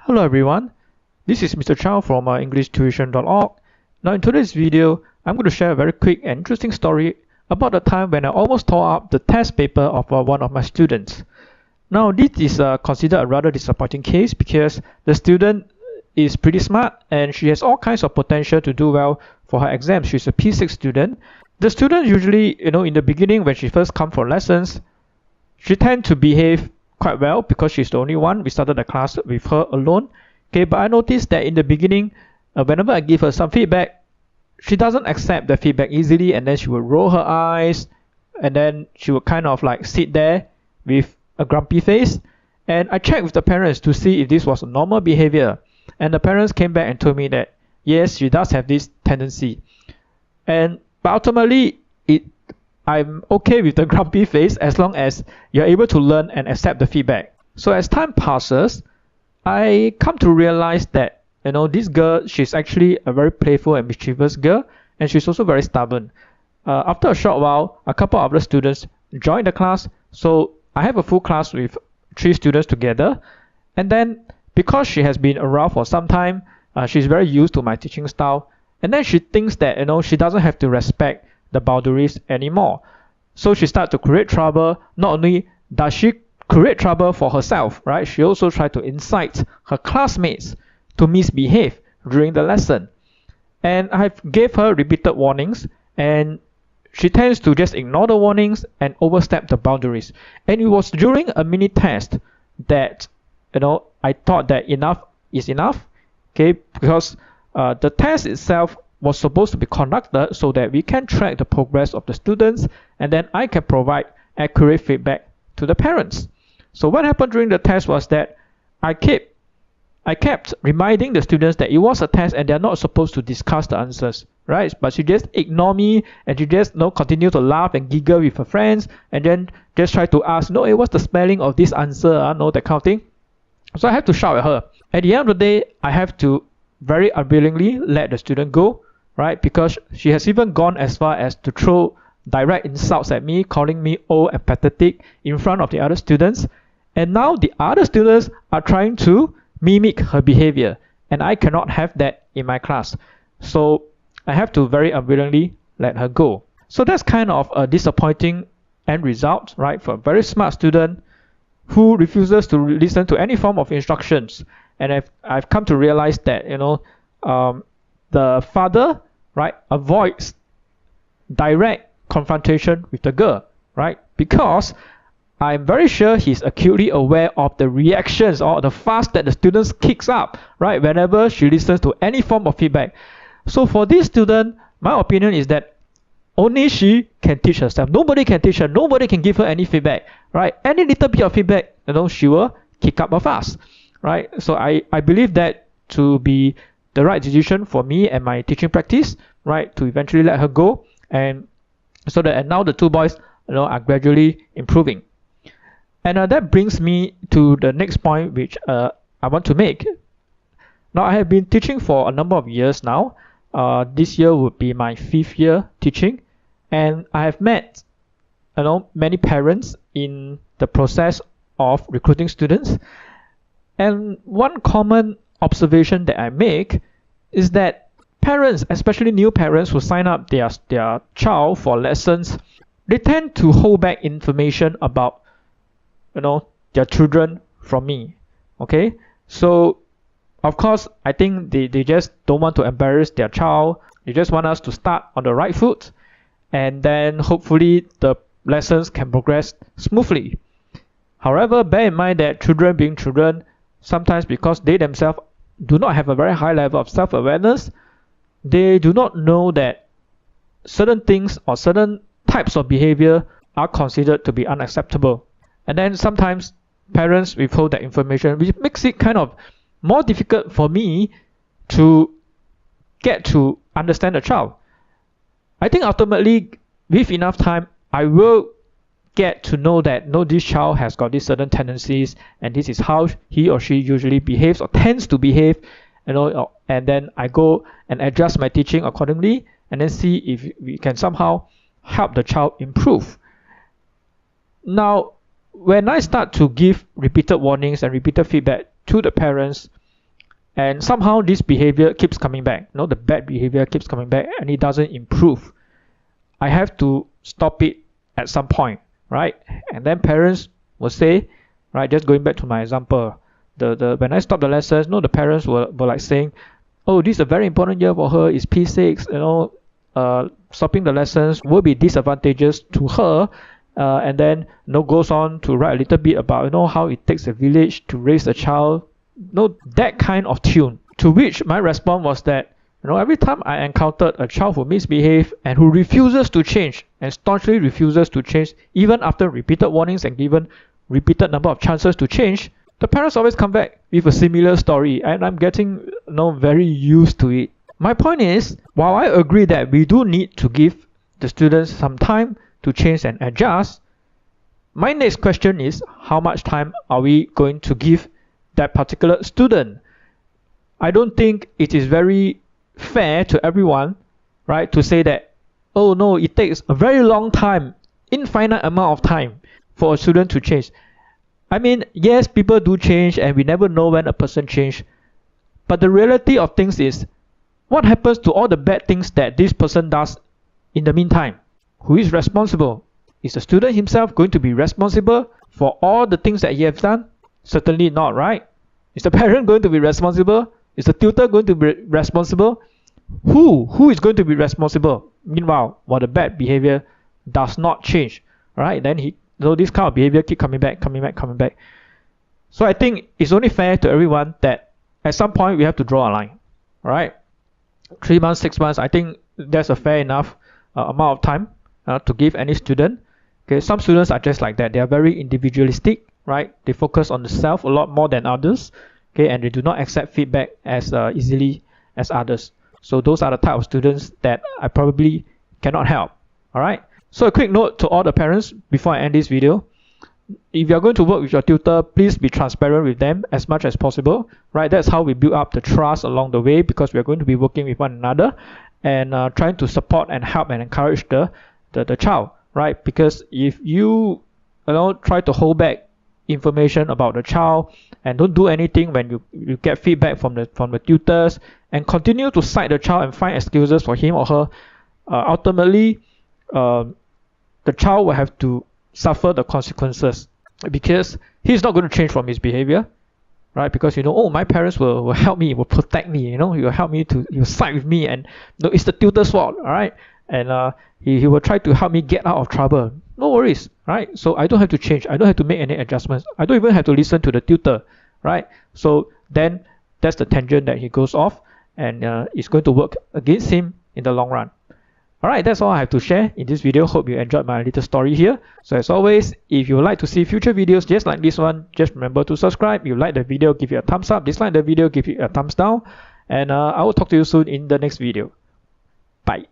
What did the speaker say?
Hello everyone, this is Mr. Chow from EnglishTuition.org. Now in today's video, I'm going to share a very quick and interesting story about the time when I almost tore up the test paper of one of my students. Now this is considered a rather disappointing case because the student is pretty smart and she has all kinds of potential to do well for her exams. She's a P6 student. The student usually, in the beginning when she first comes for lessons, she tends to behave quite well because she's the only one. We started the class with her alone. Okay, but I noticed that in the beginning, whenever I give her some feedback, she doesn't accept the feedback easily, and then she will roll her eyes, and then she will kind of like sit there with a grumpy face. And I checked with the parents to see if this was a normal behavior, and the parents came back and told me that yes, she does have this tendency. But ultimately, I'm okay with the grumpy face as long as you're able to learn and accept the feedback. So as time passes, I come to realize that this girl, she's actually a very playful and mischievous girl, and she's also very stubborn. After a short while, a couple of other students joined the class, so I have a full class with 3 students together. And then because she has been around for some time, she's very used to my teaching style, and then she thinks that she doesn't have to respect the boundaries anymore. So she starts to create trouble. Not only does she create trouble for herself, right? She also tries to incite her classmates to misbehave during the lesson. And I gave her repeated warnings, and she tends to just ignore the warnings and overstep the boundaries. And it was during a mini test that I thought that enough is enough, okay? Because the test itself was supposed to be conducted so that we can track the progress of the students, and then I can provide accurate feedback to the parents. So what happened during the test was that I kept reminding the students that it was a test and they're not supposed to discuss the answers, right? But she just ignored me, and she just continue to laugh and giggle with her friends, and then just try to ask, hey, what's the spelling of this answer? That kind of thing. So I have to shout at her. At the end of the day, I have to very unwillingly let the student go, right? Because she has even gone as far as to throw direct insults at me, calling me old and pathetic in front of the other students. And now the other students are trying to mimic her behavior, and I cannot have that in my class. So I have to very unwillingly let her go. So that's kind of a disappointing end result, right? For a very smart student who refuses to listen to any form of instructions. And I've come to realize that the father, right, avoids direct confrontation with the girl, right? Because I'm very sure he's acutely aware of the reactions or the fuss that the students kicks up, right, whenever she listens to any form of feedback. So for this student, my opinion is that only she can teach herself. Nobody can teach her. Nobody can give her any feedback, right? Any little bit of feedback, she will kick up a fuss, right? So I believe that to be the right decision for me and my teaching practice, right, to eventually let her go, and so that now the 2 boys, are gradually improving. And that brings me to the next point which I want to make. Now I have been teaching for a number of years now. This year would be my 5th year teaching, and I have met many parents in the process of recruiting students. And one common observation that I make is that parents, especially new parents who sign up their child for lessons, they tend to hold back information about their children from me. Okay, so of course I think they just don't want to embarrass their child. They just want us to start on the right foot, and then hopefully the lessons can progress smoothly. However, bear in mind that children being children, sometimes because they themselves do not have a very high level of self-awareness, they do not know that certain things or certain types of behavior are considered to be unacceptable. And then sometimes parents withhold that information, which makes it kind of more difficult for me to get to understand the child. I think ultimately, with enough time, I will get to know that this child has got these certain tendencies, and this is how he or she usually behaves or tends to behave, and then I go and adjust my teaching accordingly, and then see if we can somehow help the child improve. Now, when I start to give repeated warnings and repeated feedback to the parents, and somehow this behavior keeps coming back. The bad behavior keeps coming back and it doesn't improve. I have to stop it at some point, right? And then parents will say, right, just going back to my example, when I stop the lessons, the parents were like saying, oh, this is a very important year for her, it's P6, stopping the lessons will be disadvantageous to her. And then goes on to write a little bit about how it takes a village to raise a child, that kind of tune. To which my response was that every time I encountered a child who misbehaves and who refuses to change and staunchly refuses to change, even after repeated warnings and given repeated number of chances to change, the parents always come back with a similar story, and I'm getting very used to it. My point is, while I agree that we do need to give the students some time to change and adjust, my next question is, how much time are we going to give that particular student? I don't think it is very fair to everyone, right, to say that, oh no, it takes a very long time, infinite amount of time for a student to change. I mean, yes, people do change and we never know when a person changes, but the reality of things is, what happens to all the bad things that this person does in the meantime? Who is responsible? Is the student himself going to be responsible for all the things that he has done? Certainly not, right? Is the parent going to be responsible? Is the tutor going to be responsible? Who is going to be responsible? Meanwhile, while the bad behavior does not change, right? Then this kind of behavior keep coming back. So I think it's only fair to everyone that at some point we have to draw a line, right? 3 months, 6 months, I think that's a fair enough amount of time to give any student. Okay, some students are just like that. They are very individualistic, right? They focus on the self a lot more than others. Okay, and they do not accept feedback as easily as others. So those are the type of students that I probably cannot help. All right. So a quick note to all the parents before I end this video. If you're going to work with your tutor, please be transparent with them as much as possible, right? That's how we build up the trust along the way, because we're going to be working with one another and trying to support and help and encourage the child, right? Because if you try to hold back information about the child and don't do anything when you get feedback from the tutors and continue to cite the child and find excuses for him or her, ultimately the child will have to suffer the consequences, because he's not going to change from his behavior, right? Because oh, my parents will help me, will protect me, he will help me he'll side with me, and it's the tutor's fault, all right? And he will try to help me get out of trouble. No worries, right? So I don't have to change, I don't have to make any adjustments, I don't even have to listen to the tutor, right? So then that's the tangent that he goes off, and it's going to work against him in the long run. Alright, that's all I have to share in this video. Hope you enjoyed my little story here. So as always, if you would like to see future videos just like this one, just remember to subscribe. If you like the video, give it a thumbs up. Dislike the video, give it a thumbs down. And I will talk to you soon in the next video. Bye.